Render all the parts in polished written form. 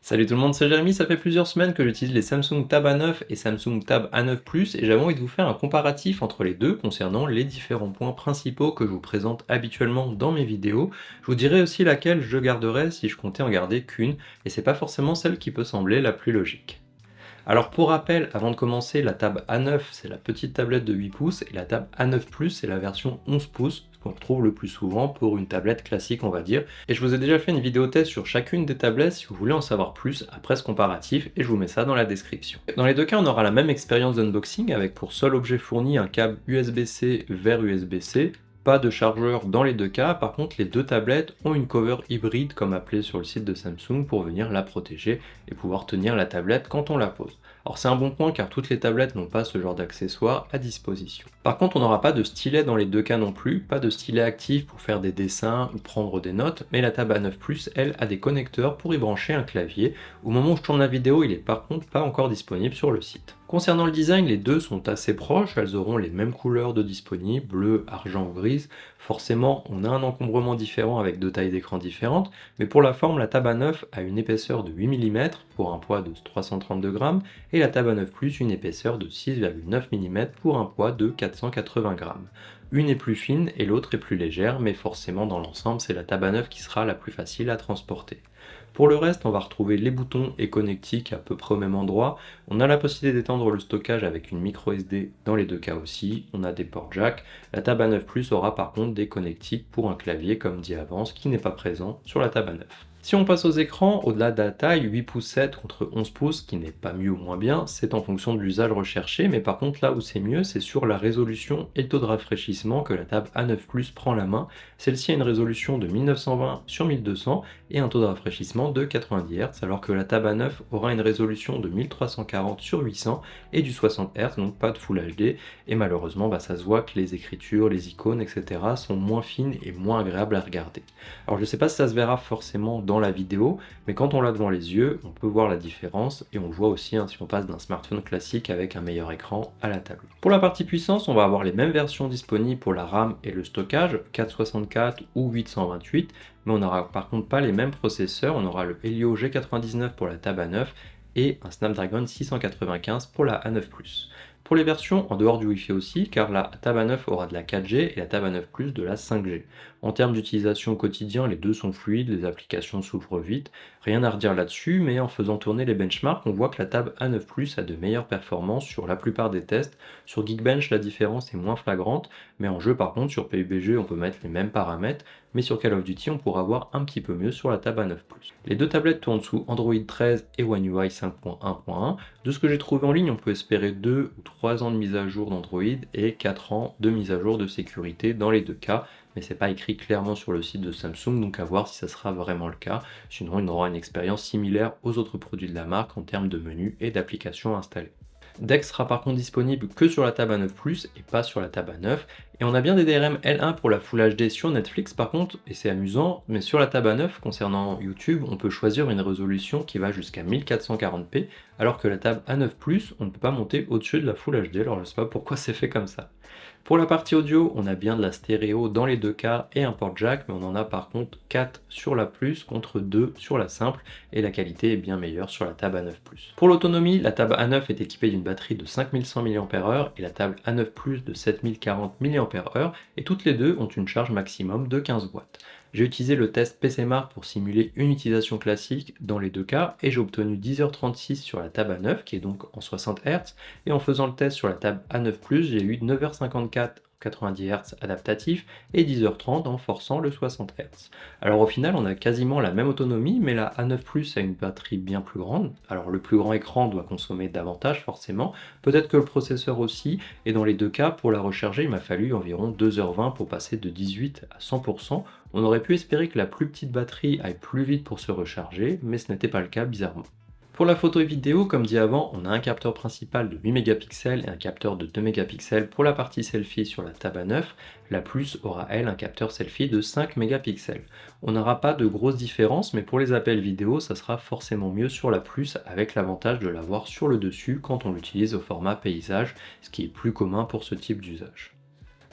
Salut tout le monde, c'est Jérémy, ça fait plusieurs semaines que j'utilise les Samsung Tab A9 et Samsung Tab A9 Plus et j'avais envie de vous faire un comparatif entre les deux concernant les différents points principaux que je vous présente habituellement dans mes vidéos. Je vous dirai aussi laquelle je garderais si je comptais en garder qu'une et c'est pas forcément celle qui peut sembler la plus logique. Alors pour rappel, avant de commencer, la Tab A9 c'est la petite tablette de 8 pouces et la Tab A9 Plus c'est la version 11 pouces, ce qu'on retrouve le plus souvent pour une tablette classique on va dire. Et je vous ai déjà fait une vidéo test sur chacune des tablettes si vous voulez en savoir plus après ce comparatif et je vous mets ça dans la description. Dans les deux cas on aura la même expérience d'unboxing avec pour seul objet fourni un câble USB-C vers USB-C. Pas de chargeur dans les deux cas, par contre les deux tablettes ont une cover hybride comme appelé sur le site de Samsung pour venir la protéger et pouvoir tenir la tablette quand on la pose. Alors c'est un bon point car toutes les tablettes n'ont pas ce genre d'accessoires à disposition. Par contre on n'aura pas de stylet dans les deux cas non plus, pas de stylet actif pour faire des dessins ou prendre des notes, mais la Tab A9 Plus elle a des connecteurs pour y brancher un clavier. Au moment où je tourne la vidéo il est par contre pas encore disponible sur le site. Concernant le design, les deux sont assez proches, elles auront les mêmes couleurs de disponibles, bleu, argent ou grise. Forcément, on a un encombrement différent avec deux tailles d'écran différentes, mais pour la forme, la Tab A9 a une épaisseur de 8 mm pour un poids de 332 grammes et la Tab A9 Plus une épaisseur de 6,9 mm pour un poids de 480 grammes. Une est plus fine et l'autre est plus légère, mais forcément dans l'ensemble, c'est la Tab A9 qui sera la plus facile à transporter. Pour le reste, on va retrouver les boutons et connectiques à peu près au même endroit. On a la possibilité d'étendre le stockage avec une micro SD dans les deux cas aussi. On a des ports jack. La Tab A9 Plus aura par contre des connectiques pour un clavier comme dit avant, ce qui n'est pas présent sur la Tab A9. Si on passe aux écrans, au-delà de la taille, 8 pouces 7 contre 11 pouces, qui n'est pas mieux ou moins bien, c'est en fonction de l'usage recherché, mais par contre là où c'est mieux, c'est sur la résolution et le taux de rafraîchissement que la Tab A9 Plus prend la main. Celle-ci a une résolution de 1920 sur 1200 et un taux de rafraîchissement de 90 Hz, alors que la Tab A9 aura une résolution de 1340 sur 800 et du 60 Hz, donc pas de Full HD, et malheureusement ça se voit que les écritures, les icônes, etc. sont moins fines et moins agréables à regarder. Alors je sais pas si ça se verra forcément dans la vidéo, mais quand on l'a devant les yeux, on peut voir la différence et on le voit aussi si on passe d'un smartphone classique avec un meilleur écran à la tablette. Pour la partie puissance, on va avoir les mêmes versions disponibles pour la RAM et le stockage, 464 ou 828, mais on n'aura par contre pas les mêmes processeurs, on aura le Helio G99 pour la Tab A9 et un Snapdragon 695 pour la A9 Plus. Pour les versions en dehors du Wi-Fi aussi, car la Tab A9 aura de la 4G et la Tab A9 Plus de la 5G. En termes d'utilisation au quotidien, les deux sont fluides, les applications s'ouvrent vite, rien à redire là-dessus, mais en faisant tourner les benchmarks, on voit que la Tab A9 Plus a de meilleures performances sur la plupart des tests. Sur Geekbench, la différence est moins flagrante, mais en jeu par contre, sur PUBG, on peut mettre les mêmes paramètres, mais sur Call of Duty, on pourra voir un petit peu mieux sur la Tab A9 Plus. Les deux tablettes tournent sous Android 13 et One UI 5.1.1. De ce que j'ai trouvé en ligne, on peut espérer 2 ou 3 ans de mise à jour d'Android et 4 ans de mise à jour de sécurité dans les deux cas, mais c'est pas écrit clairement sur le site de Samsung, donc à voir si ça sera vraiment le cas. Sinon, on aura une expérience similaire aux autres produits de la marque en termes de menus et d'applications installées. Dex sera par contre disponible que sur la Tab A9 Plus et pas sur la Tab A9. Et on a bien des DRM L1 pour la Full HD sur Netflix par contre, et c'est amusant, mais sur la Tab A9, concernant YouTube, on peut choisir une résolution qui va jusqu'à 1440p, alors que la Tab A9 Plus, on ne peut pas monter au-dessus de la Full HD, alors je sais pas pourquoi c'est fait comme ça. Pour la partie audio, on a bien de la stéréo dans les deux cas et un port jack, mais on en a par contre 4 sur la Plus contre 2 sur la simple, et la qualité est bien meilleure sur la Tab A9 Plus. Pour l'autonomie, la Tab A9 est équipée d'une batterie de 5100 mAh et la Tab A9 Plus de 7040 mAh, et toutes les deux ont une charge maximum de 15 watts. J'ai utilisé le test PCMark pour simuler une utilisation classique dans les deux cas et j'ai obtenu 10h36 sur la Tab A9 qui est donc en 60 Hz et en faisant le test sur la Tab A9 Plus j'ai eu 9h54 90 Hz adaptatif et 10h30 en forçant le 60 Hz. Alors au final on a quasiment la même autonomie mais la A9 Plus a une batterie bien plus grande, alors le plus grand écran doit consommer davantage forcément, peut-être que le processeur aussi, et dans les deux cas pour la recharger il m'a fallu environ 2h20 pour passer de 18 à 100%. On aurait pu espérer que la plus petite batterie aille plus vite pour se recharger, mais ce n'était pas le cas bizarrement. Pour la photo et vidéo, comme dit avant, on a un capteur principal de 8 mégapixels et un capteur de 2 mégapixels pour la partie selfie sur la Tab A9. La Plus aura elle un capteur selfie de 5 mégapixels. On n'aura pas de grosses différences, mais pour les appels vidéo, ça sera forcément mieux sur la Plus avec l'avantage de l'avoir sur le dessus quand on l'utilise au format paysage, ce qui est plus commun pour ce type d'usage.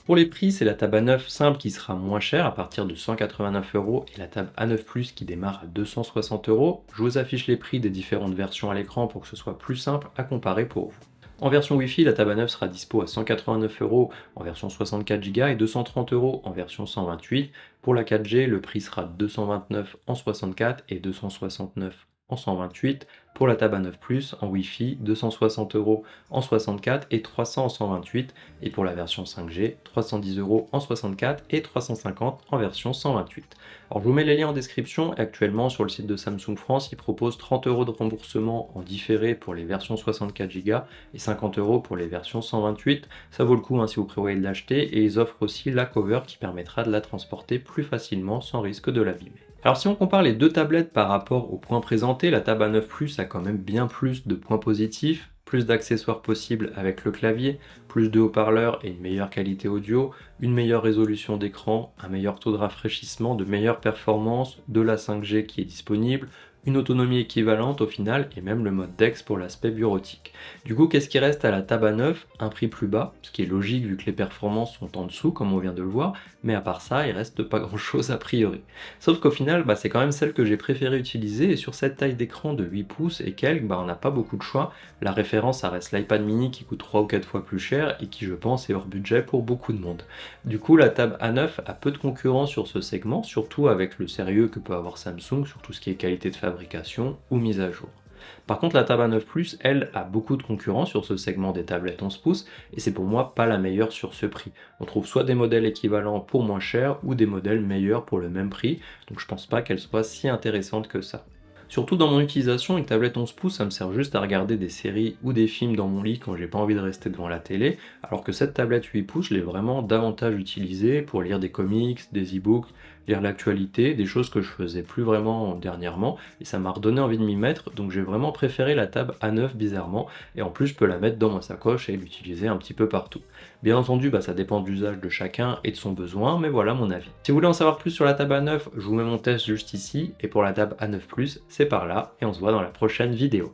Pour les prix, c'est la table A9 simple qui sera moins chère à partir de 189 € et la table A9 Plus qui démarre à 260 €. Je vous affiche les prix des différentes versions à l'écran pour que ce soit plus simple à comparer pour vous. En version Wi-Fi, la table A9 sera dispo à 189 € en version 64 Go et 230 € en version 128. Pour la 4G, le prix sera 229 € en 64 et 269 € en 128. Pour la table A9 Plus en Wi-Fi, 260 € en 64 et 300 en 128. Et pour la version 5G, 310 € en 64 et 350 en version 128. Alors je vous mets les liens en description et actuellement sur le site de Samsung France, ils proposent 30 € de remboursement en différé pour les versions 64 Go et 50 € pour les versions 128. Ça vaut le coup si vous prévoyez de l'acheter et ils offrent aussi la cover qui permettra de la transporter plus facilement sans risque de l'abîmer. Alors si on compare les deux tablettes par rapport aux points présentés, la table A9 Plus a quand même bien plus de points positifs, plus d'accessoires possibles avec le clavier, plus de haut-parleurs et une meilleure qualité audio, une meilleure résolution d'écran, un meilleur taux de rafraîchissement, de meilleures performances, de la 5G qui est disponible, une autonomie équivalente au final et même le mode DeX pour l'aspect bureautique. Du coup, qu'est-ce qui reste à la table A9? Un prix plus bas, ce qui est logique vu que les performances sont en dessous comme on vient de le voir, mais à part ça, il reste pas grand-chose a priori. Sauf qu'au final, c'est quand même celle que j'ai préféré utiliser et sur cette taille d'écran de 8 pouces et quelques, on n'a pas beaucoup de choix. La référence, ça reste l'iPad mini qui coûte 3 ou 4 fois plus cher et qui, je pense, est hors budget pour beaucoup de monde. Du coup, la table A9 a peu de concurrents sur ce segment, surtout avec le sérieux que peut avoir Samsung sur tout ce qui est qualité de fabrication ou mise à jour. Par contre, la table A9 Plus, elle, a beaucoup de concurrents sur ce segment des tablettes 11 pouces et c'est pour moi pas la meilleure sur ce prix. On trouve soit des modèles équivalents pour moins cher ou des modèles meilleurs pour le même prix, donc je pense pas qu'elle soit si intéressante que ça. Surtout dans mon utilisation, une tablette 11 pouces, ça me sert juste à regarder des séries ou des films dans mon lit quand j'ai pas envie de rester devant la télé, alors que cette tablette 8 pouces, je l'ai vraiment davantage utilisée pour lire des comics, des e-books, lire l'actualité, des choses que je faisais plus vraiment dernièrement, et ça m'a redonné envie de m'y mettre, donc j'ai vraiment préféré la table A9 bizarrement, et en plus je peux la mettre dans ma sacoche et l'utiliser un petit peu partout. Bien entendu, ça dépend de l'usage de chacun et de son besoin, mais voilà mon avis. Si vous voulez en savoir plus sur la table A9, je vous mets mon test juste ici, et pour la table A9 Plus, c'est par là, et on se voit dans la prochaine vidéo.